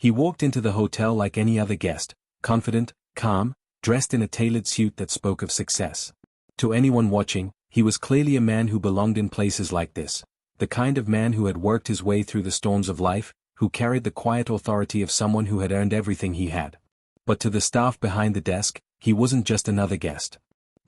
He walked into the hotel like any other guest, confident, calm, dressed in a tailored suit that spoke of success. To anyone watching, he was clearly a man who belonged in places like this, the kind of man who had worked his way through the storms of life, who carried the quiet authority of someone who had earned everything he had. But to the staff behind the desk, he wasn't just another guest.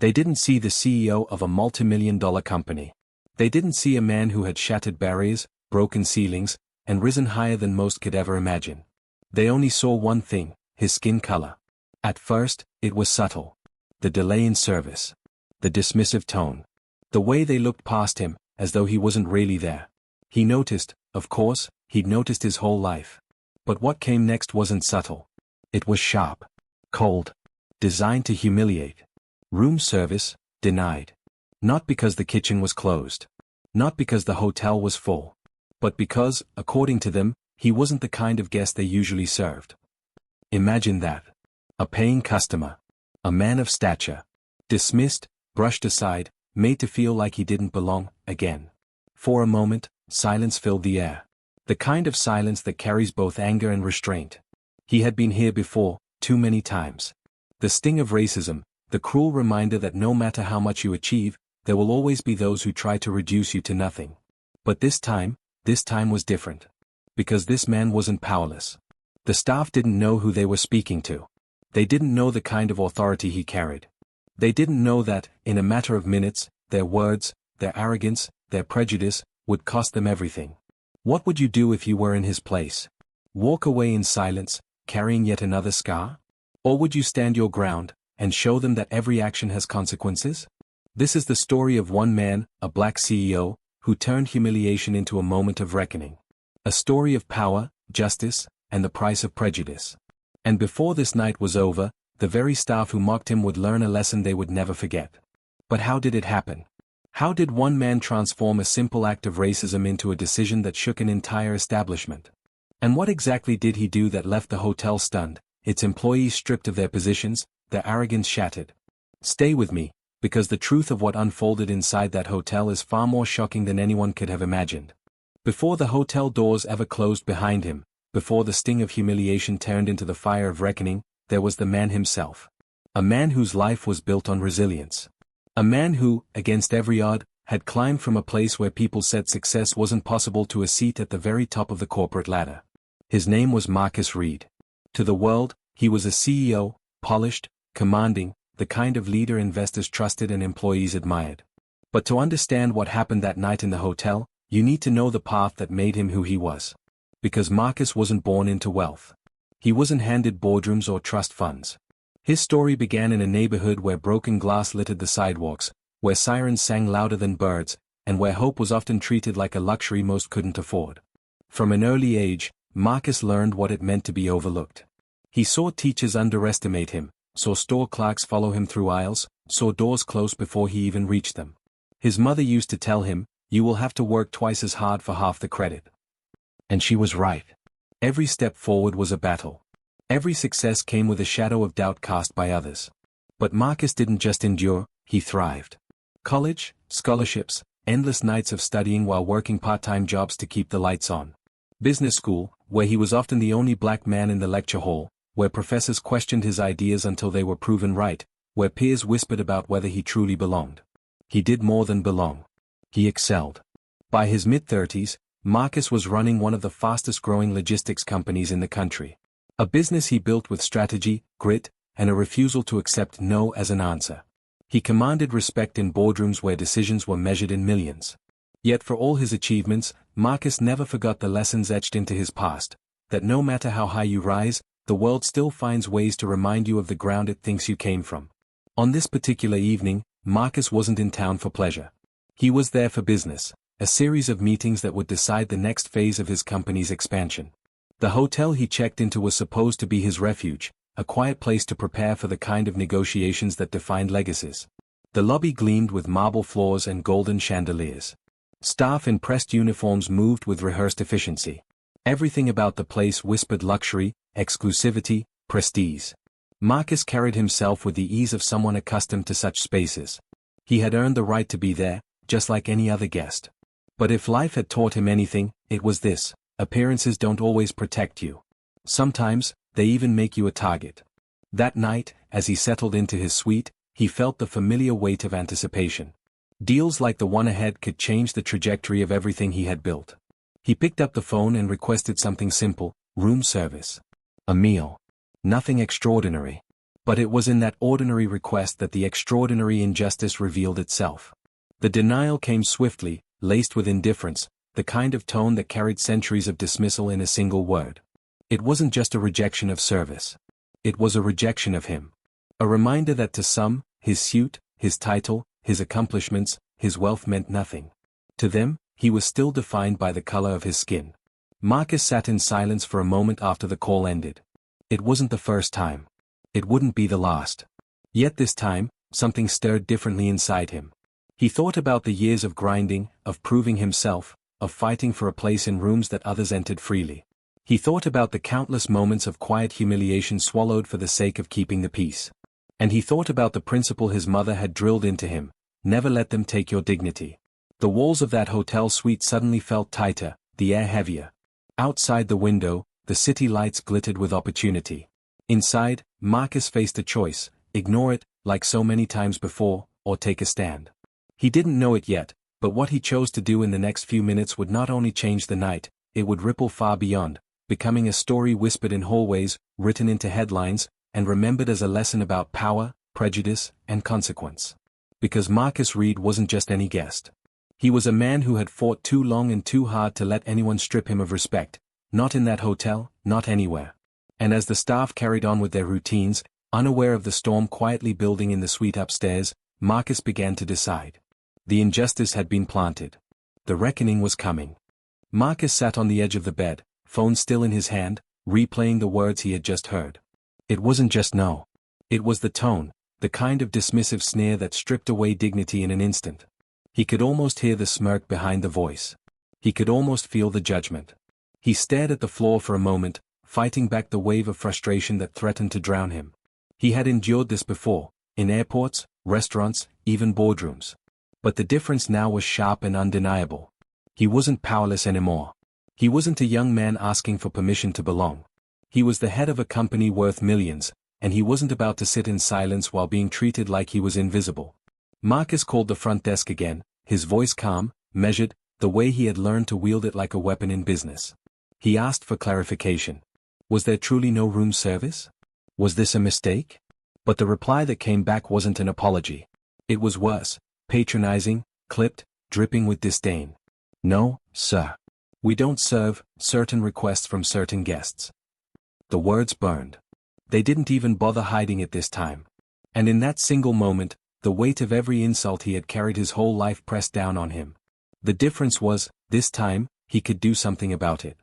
They didn't see the CEO of a multi-million-dollar company. They didn't see a man who had shattered barriers, broken ceilings, and risen higher than most could ever imagine. They only saw one thing: his skin color. At first, it was subtle. The delay in service. The dismissive tone. The way they looked past him, as though he wasn't really there. He noticed, of course, he'd noticed his whole life. But what came next wasn't subtle. It was sharp. Cold. Designed to humiliate. Room service, denied. Not because the kitchen was closed. Not because the hotel was full. But because, according to them, he wasn't the kind of guest they usually served. Imagine that. A paying customer. A man of stature. Dismissed, brushed aside, made to feel like he didn't belong, again. For a moment, silence filled the air. The kind of silence that carries both anger and restraint. He had been here before, too many times. The sting of racism, the cruel reminder that no matter how much you achieve, there will always be those who try to reduce you to nothing. But this time was different. Because this man wasn't powerless. The staff didn't know who they were speaking to. They didn't know the kind of authority he carried. They didn't know that, in a matter of minutes, their words, their arrogance, their prejudice, would cost them everything. What would you do if you were in his place? Walk away in silence, carrying yet another scar? Or would you stand your ground, and show them that every action has consequences? This is the story of one man, a black CEO, who turned humiliation into a moment of reckoning. A story of power, justice, and the price of prejudice. And before this night was over, the very staff who mocked him would learn a lesson they would never forget. But how did it happen? How did one man transform a simple act of racism into a decision that shook an entire establishment? And what exactly did he do that left the hotel stunned, its employees stripped of their positions, their arrogance shattered? Stay with me, because the truth of what unfolded inside that hotel is far more shocking than anyone could have imagined. Before the hotel doors ever closed behind him, before the sting of humiliation turned into the fire of reckoning, there was the man himself. A man whose life was built on resilience. A man who, against every odd, had climbed from a place where people said success wasn't possible to a seat at the very top of the corporate ladder. His name was Marcus Reed. To the world, he was a CEO, polished, commanding, the kind of leader investors trusted and employees admired. But to understand what happened that night in the hotel, you need to know the path that made him who he was. Because Marcus wasn't born into wealth. He wasn't handed boardrooms or trust funds. His story began in a neighborhood where broken glass littered the sidewalks, where sirens sang louder than birds, and where hope was often treated like a luxury most couldn't afford. From an early age, Marcus learned what it meant to be overlooked. He saw teachers underestimate him, saw store clerks follow him through aisles, saw doors close before he even reached them. His mother used to tell him, "You will have to work twice as hard for half the credit." And she was right. Every step forward was a battle. Every success came with a shadow of doubt cast by others. But Marcus didn't just endure, he thrived. College, scholarships, endless nights of studying while working part-time jobs to keep the lights on. Business school, where he was often the only black man in the lecture hall, where professors questioned his ideas until they were proven right, where peers whispered about whether he truly belonged. He did more than belong. He excelled. By his mid-30s, Marcus was running one of the fastest-growing logistics companies in the country. A business he built with strategy, grit, and a refusal to accept no as an answer. He commanded respect in boardrooms where decisions were measured in millions. Yet for all his achievements, Marcus never forgot the lessons etched into his past, that no matter how high you rise, the world still finds ways to remind you of the ground it thinks you came from. On this particular evening, Marcus wasn't in town for pleasure. He was there for business, a series of meetings that would decide the next phase of his company's expansion. The hotel he checked into was supposed to be his refuge, a quiet place to prepare for the kind of negotiations that defined legacies. The lobby gleamed with marble floors and golden chandeliers. Staff in pressed uniforms moved with rehearsed efficiency. Everything about the place whispered luxury, exclusivity, prestige. Marcus carried himself with the ease of someone accustomed to such spaces. He had earned the right to be there, just like any other guest. But if life had taught him anything, it was this: appearances don't always protect you. Sometimes, they even make you a target. That night, as he settled into his suite, he felt the familiar weight of anticipation. Deals like the one ahead could change the trajectory of everything he had built. He picked up the phone and requested something simple: room service. A meal. Nothing extraordinary. But it was in that ordinary request that the extraordinary injustice revealed itself. The denial came swiftly, laced with indifference, the kind of tone that carried centuries of dismissal in a single word. It wasn't just a rejection of service. It was a rejection of him. A reminder that to some, his suit, his title, his accomplishments, his wealth meant nothing. To them, he was still defined by the color of his skin. Marcus sat in silence for a moment after the call ended. It wasn't the first time. It wouldn't be the last. Yet this time, something stirred differently inside him. He thought about the years of grinding, of proving himself, of fighting for a place in rooms that others entered freely. He thought about the countless moments of quiet humiliation swallowed for the sake of keeping the peace. And he thought about the principle his mother had drilled into him: never let them take your dignity. The walls of that hotel suite suddenly felt tighter, the air heavier. Outside the window, the city lights glittered with opportunity. Inside, Marcus faced a choice: ignore it, like so many times before, or take a stand. He didn't know it yet, but what he chose to do in the next few minutes would not only change the night, it would ripple far beyond, becoming a story whispered in hallways, written into headlines, and remembered as a lesson about power, prejudice, and consequence. Because Marcus Reed wasn't just any guest. He was a man who had fought too long and too hard to let anyone strip him of respect, not in that hotel, not anywhere. And as the staff carried on with their routines, unaware of the storm quietly building in the suite upstairs, Marcus began to decide. The injustice had been planted. The reckoning was coming. Marcus sat on the edge of the bed, phone still in his hand, replaying the words he had just heard. It wasn't just no. It was the tone, the kind of dismissive sneer that stripped away dignity in an instant. He could almost hear the smirk behind the voice. He could almost feel the judgment. He stared at the floor for a moment, fighting back the wave of frustration that threatened to drown him. He had endured this before, in airports, restaurants, even boardrooms. But the difference now was sharp and undeniable. He wasn't powerless anymore. He wasn't a young man asking for permission to belong. He was the head of a company worth millions, and he wasn't about to sit in silence while being treated like he was invisible. Marcus called the front desk again, his voice calm, measured, the way he had learned to wield it like a weapon in business. He asked for clarification. Was there truly no room service? Was this a mistake? But the reply that came back wasn't an apology. It was worse, patronizing, clipped, dripping with disdain. No, sir. We don't serve certain requests from certain guests. The words burned. They didn't even bother hiding it this time. And in that single moment, the weight of every insult he had carried his whole life pressed down on him. The difference was, this time, he could do something about it.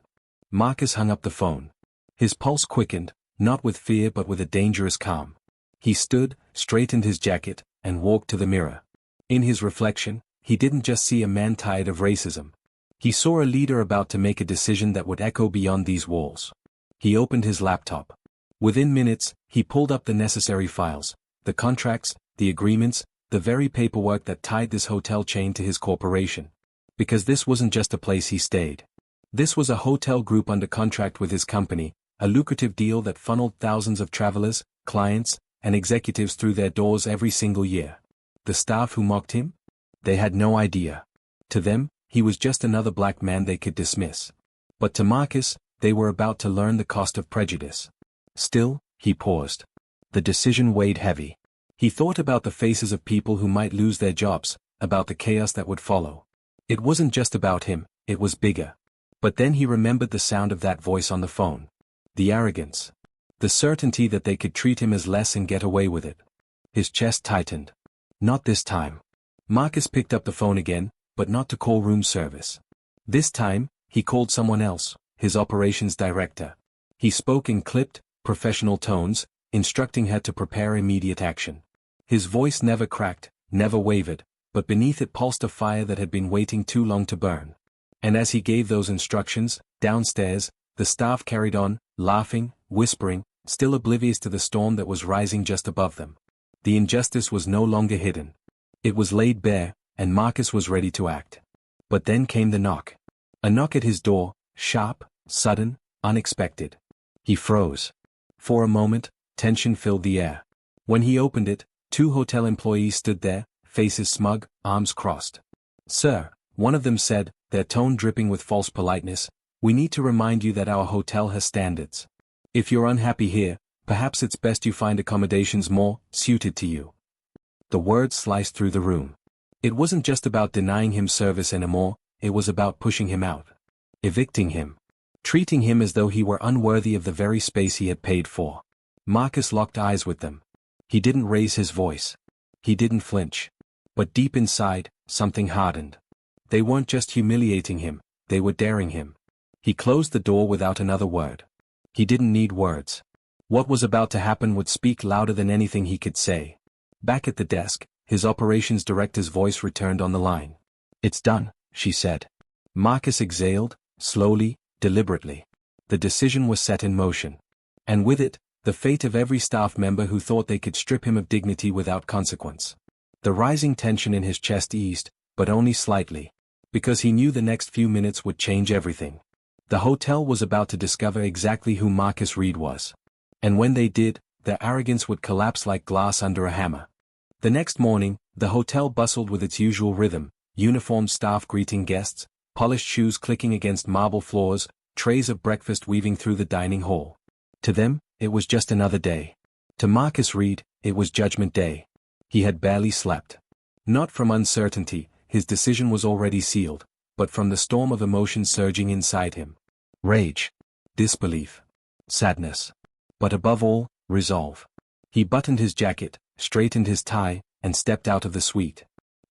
Marcus hung up the phone. His pulse quickened, not with fear but with a dangerous calm. He stood, straightened his jacket, and walked to the mirror. In his reflection, he didn't just see a man tired of racism. He saw a leader about to make a decision that would echo beyond these walls. He opened his laptop. Within minutes, he pulled up the necessary files, the contracts, the agreements, the very paperwork that tied this hotel chain to his corporation. Because this wasn't just a place he stayed. This was a hotel group under contract with his company, a lucrative deal that funneled thousands of travelers, clients, and executives through their doors every single year. The staff who mocked him? They had no idea. To them, he was just another black man they could dismiss. But to Marcus, they were about to learn the cost of prejudice. Still, he paused. The decision weighed heavy. He thought about the faces of people who might lose their jobs, about the chaos that would follow. It wasn't just about him, it was bigger. But then he remembered the sound of that voice on the phone. The arrogance. The certainty that they could treat him as less and get away with it. His chest tightened. Not this time. Marcus picked up the phone again, but not to call room service. This time, he called someone else, his operations director. He spoke in clipped, professional tones, instructing her to prepare immediate action. His voice never cracked, never wavered, but beneath it pulsed a fire that had been waiting too long to burn. And as he gave those instructions, downstairs, the staff carried on, laughing, whispering, still oblivious to the storm that was rising just above them. The injustice was no longer hidden. It was laid bare, and Marcus was ready to act. But then came the knock. A knock at his door, sharp, sudden, unexpected. He froze. For a moment, tension filled the air. When he opened it, two hotel employees stood there, faces smug, arms crossed. "Sir," one of them said, their tone dripping with false politeness, "we need to remind you that our hotel has standards. If you're unhappy here, perhaps it's best you find accommodations more suited to you." The words sliced through the room. It wasn't just about denying him service anymore, it was about pushing him out. Evicting him. Treating him as though he were unworthy of the very space he had paid for. Marcus locked eyes with them. He didn't raise his voice. He didn't flinch. But deep inside, something hardened. They weren't just humiliating him, they were daring him. He closed the door without another word. He didn't need words. What was about to happen would speak louder than anything he could say. Back at the desk, his operations director's voice returned on the line. "It's done," she said. Marcus exhaled, slowly, deliberately. The decision was set in motion. And with it, the fate of every staff member who thought they could strip him of dignity without consequence. The rising tension in his chest eased, but only slightly. Because he knew the next few minutes would change everything. The hotel was about to discover exactly who Marcus Reed was. And when they did, their arrogance would collapse like glass under a hammer. The next morning, the hotel bustled with its usual rhythm, uniformed staff greeting guests, polished shoes clicking against marble floors, trays of breakfast weaving through the dining hall. To them, it was just another day. To Marcus Reed, it was Judgment Day. He had barely slept. Not from uncertainty, his decision was already sealed, but from the storm of emotions surging inside him. Rage. Disbelief. Sadness. But above all, resolve. He buttoned his jacket, straightened his tie, and stepped out of the suite.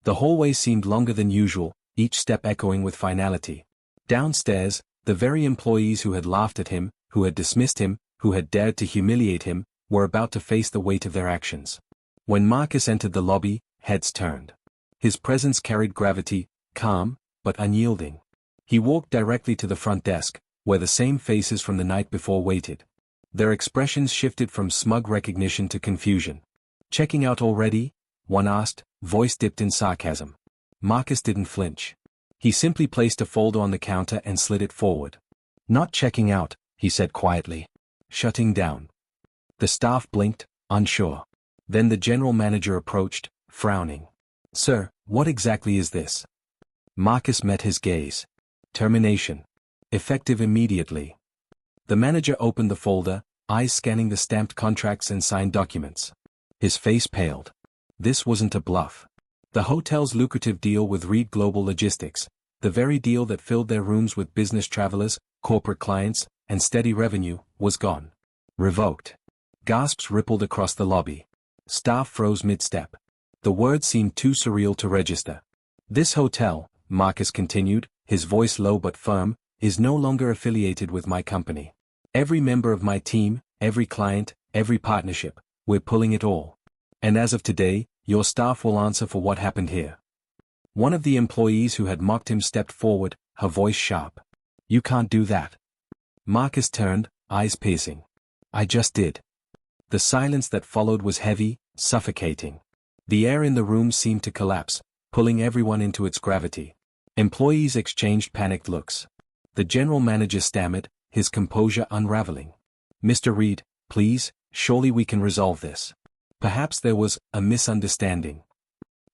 The hallway seemed longer than usual, each step echoing with finality. Downstairs, the very employees who had laughed at him, who had dismissed him, who had dared to humiliate him, were about to face the weight of their actions. When Marcus entered the lobby, heads turned. His presence carried gravity, calm, but unyielding. He walked directly to the front desk, where the same faces from the night before waited. Their expressions shifted from smug recognition to confusion. "Checking out already?" one asked, voice dipped in sarcasm. Marcus didn't flinch. He simply placed a folder on the counter and slid it forward. "Not checking out," he said quietly. "Shutting down." The staff blinked, unsure. Then the general manager approached, frowning. "Sir, what exactly is this?" Marcus met his gaze. "Termination. Effective immediately." The manager opened the folder, eyes scanning the stamped contracts and signed documents. His face paled. This wasn't a bluff. The hotel's lucrative deal with Reed Global Logistics, the very deal that filled their rooms with business travelers, corporate clients, and steady revenue, was gone. Revoked. Gasps rippled across the lobby. Staff froze mid-step. The word seemed too surreal to register. "This hotel," Marcus continued, his voice low but firm, "is no longer affiliated with my company. Every member of my team, every client, every partnership, we're pulling it all. And as of today, your staff will answer for what happened here." One of the employees who had mocked him stepped forward, her voice sharp. "You can't do that." Marcus turned, eyes piercing. "I just did." The silence that followed was heavy, suffocating. The air in the room seemed to collapse, pulling everyone into its gravity. Employees exchanged panicked looks. The general manager stammered, his composure unraveling. "Mr. Reed, please, surely we can resolve this. Perhaps there was a misunderstanding."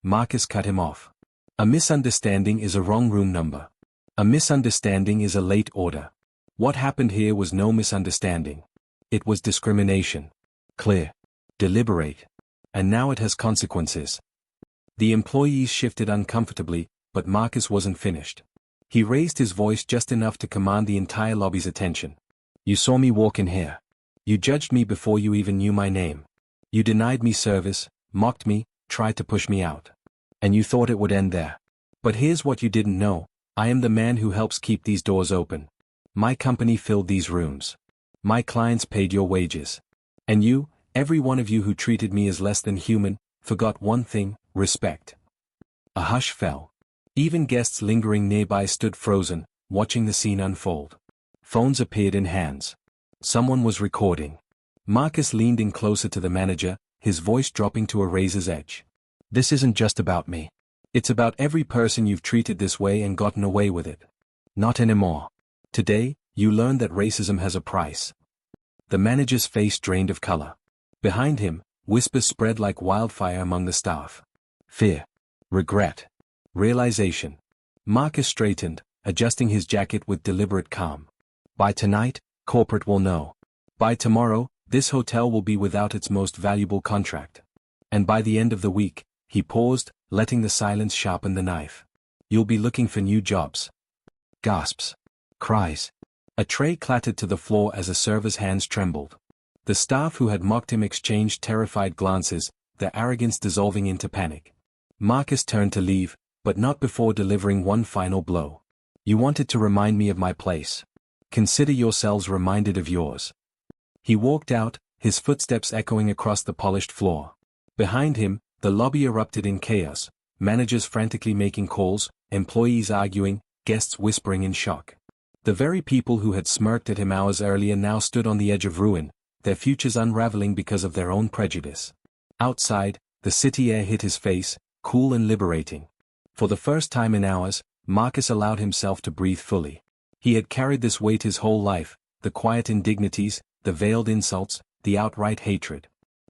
Marcus cut him off. "A misunderstanding is a wrong room number. A misunderstanding is a late order. What happened here was no misunderstanding. It was discrimination. Clear. Deliberate. And now it has consequences." The employees shifted uncomfortably, but Marcus wasn't finished. He raised his voice just enough to command the entire lobby's attention. "You saw me walk in here. You judged me before you even knew my name. You denied me service, mocked me, tried to push me out. And you thought it would end there. But here's what you didn't know, I am the man who helps keep these doors open. My company filled these rooms. My clients paid your wages. And you, every one of you who treated me as less than human, forgot one thing, respect." A hush fell. Even guests lingering nearby stood frozen, watching the scene unfold. Phones appeared in hands. Someone was recording. Marcus leaned in closer to the manager, his voice dropping to a razor's edge. "This isn't just about me. It's about every person you've treated this way and gotten away with it. Not anymore. Today, you learned that racism has a price. The manager's face drained of color. Behind him, whispers spread like wildfire among the staff. Fear. Regret. Realization. Marcus straightened, adjusting his jacket with deliberate calm. By tonight, corporate will know. By tomorrow, this hotel will be without its most valuable contract. And by the end of the week, he paused, letting the silence sharpen the knife. You'll be looking for new jobs. Gasps. Cries. A tray clattered to the floor as a server's hands trembled. The staff who had mocked him exchanged terrified glances, their arrogance dissolving into panic. Marcus turned to leave, but not before delivering one final blow. You wanted to remind me of my place. Consider yourselves reminded of yours. He walked out, his footsteps echoing across the polished floor. Behind him, the lobby erupted in chaos, managers frantically making calls, employees arguing, guests whispering in shock. The very people who had smirked at him hours earlier now stood on the edge of ruin, their futures unraveling because of their own prejudice. Outside, the city air hit his face, cool and liberating. For the first time in hours, Marcus allowed himself to breathe fully. He had carried this weight his whole life, the quiet indignities, the veiled insults, the outright hatred.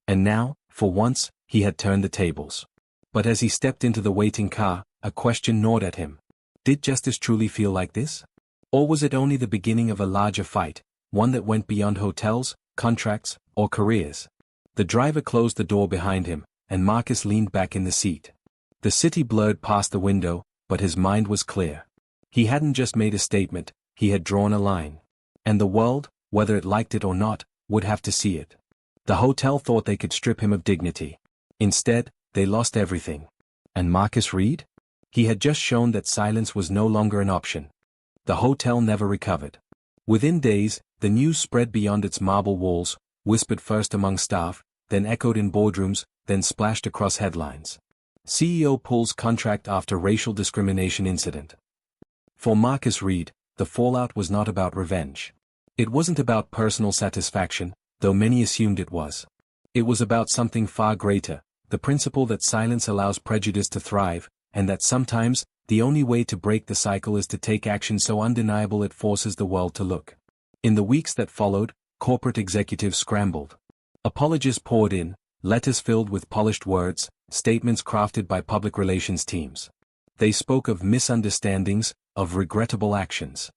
And now, for once, he had turned the tables. But as he stepped into the waiting car, a question gnawed at him. Did justice truly feel like this? Or was it only the beginning of a larger fight, one that went beyond hotels, contracts, or careers? The driver closed the door behind him, and Marcus leaned back in the seat. The city blurred past the window, but his mind was clear. He hadn't just made a statement, he had drawn a line. And the world, whether it liked it or not, would have to see it. The hotel thought they could strip him of dignity. Instead, they lost everything. And Marcus Reed? He had just shown that silence was no longer an option. The hotel never recovered. Within days, the news spread beyond its marble walls, whispered first among staff, then echoed in boardrooms, then splashed across headlines. CEO pulls contract after racial discrimination incident. For Marcus Reed, the fallout was not about revenge. It wasn't about personal satisfaction, though many assumed it was. It was about something far greater, the principle that silence allows prejudice to thrive, and that sometimes, the only way to break the cycle is to take action so undeniable it forces the world to look. In the weeks that followed, corporate executives scrambled. Apologies poured in, letters filled with polished words, statements crafted by public relations teams. They spoke of misunderstandings, of regrettable actions.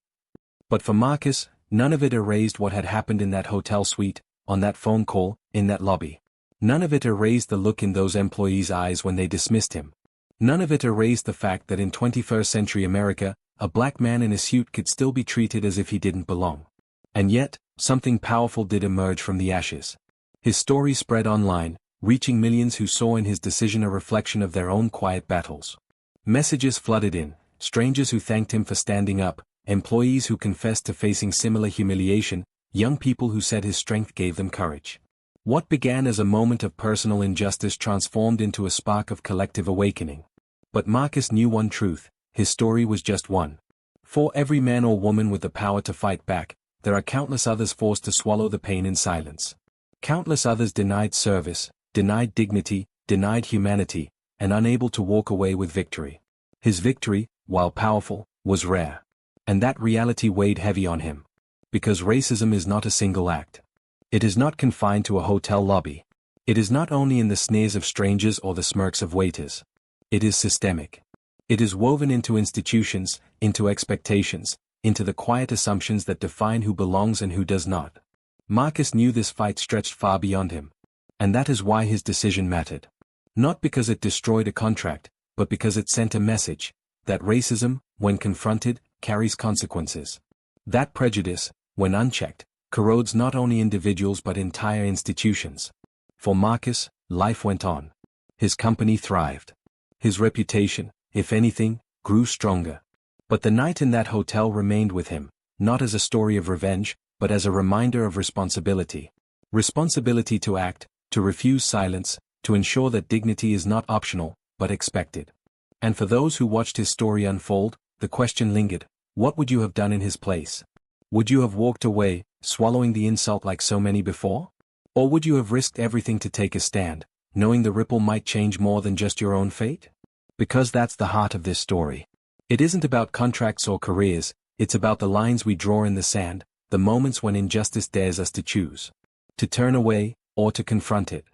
But for Marcus, none of it erased what had happened in that hotel suite, on that phone call, in that lobby. None of it erased the look in those employees' eyes when they dismissed him. None of it erased the fact that in 21st century America, a black man in a suit could still be treated as if he didn't belong. And yet, something powerful did emerge from the ashes. His story spread online, reaching millions who saw in his decision a reflection of their own quiet battles. Messages flooded in, strangers who thanked him for standing up, employees who confessed to facing similar humiliation, young people who said his strength gave them courage. What began as a moment of personal injustice transformed into a spark of collective awakening. But Marcus knew one truth, his story was just one. For every man or woman with the power to fight back, there are countless others forced to swallow the pain in silence. Countless others denied service, denied dignity, denied humanity, and unable to walk away with victory. His victory, while powerful, was rare. And that reality weighed heavy on him. Because racism is not a single act. It is not confined to a hotel lobby. It is not only in the sneers of strangers or the smirks of waiters. It is systemic. It is woven into institutions, into expectations, into the quiet assumptions that define who belongs and who does not. Marcus knew this fight stretched far beyond him. And that is why his decision mattered. Not because it destroyed a contract, but because it sent a message, that racism, when confronted, carries consequences. That prejudice, when unchecked, corrodes not only individuals but entire institutions. For Marcus, life went on. His company thrived. His reputation, if anything, grew stronger. But the night in that hotel remained with him, not as a story of revenge, but as a reminder of responsibility. Responsibility to act, to refuse silence, to ensure that dignity is not optional, but expected. And for those who watched his story unfold, the question lingered, what would you have done in his place? Would you have walked away, swallowing the insult like so many before? Or would you have risked everything to take a stand, knowing the ripple might change more than just your own fate? Because that's the heart of this story. It isn't about contracts or careers, it's about the lines we draw in the sand, the moments when injustice dares us to choose. To turn away, or to confront it.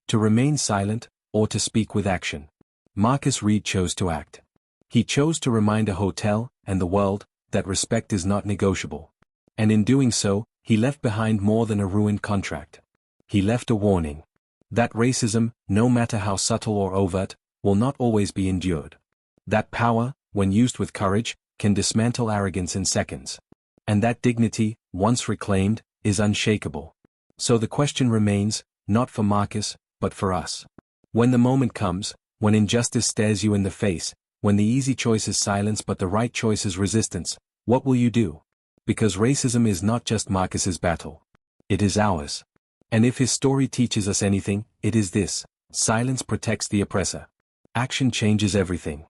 To remain silent, or to speak with action. Marcus Reed chose to act. He chose to remind a hotel, and the world, that respect is not negotiable. And in doing so, he left behind more than a ruined contract. He left a warning. That racism, no matter how subtle or overt, will not always be endured. That power, when used with courage, can dismantle arrogance in seconds. And that dignity, once reclaimed, is unshakable. So the question remains, not for Marcus, but for us. When the moment comes, when injustice stares you in the face, when the easy choice is silence but the right choice is resistance, what will you do? Because racism is not just Marcus's battle. It is ours. And if his story teaches us anything, it is this: silence protects the oppressor. Action changes everything.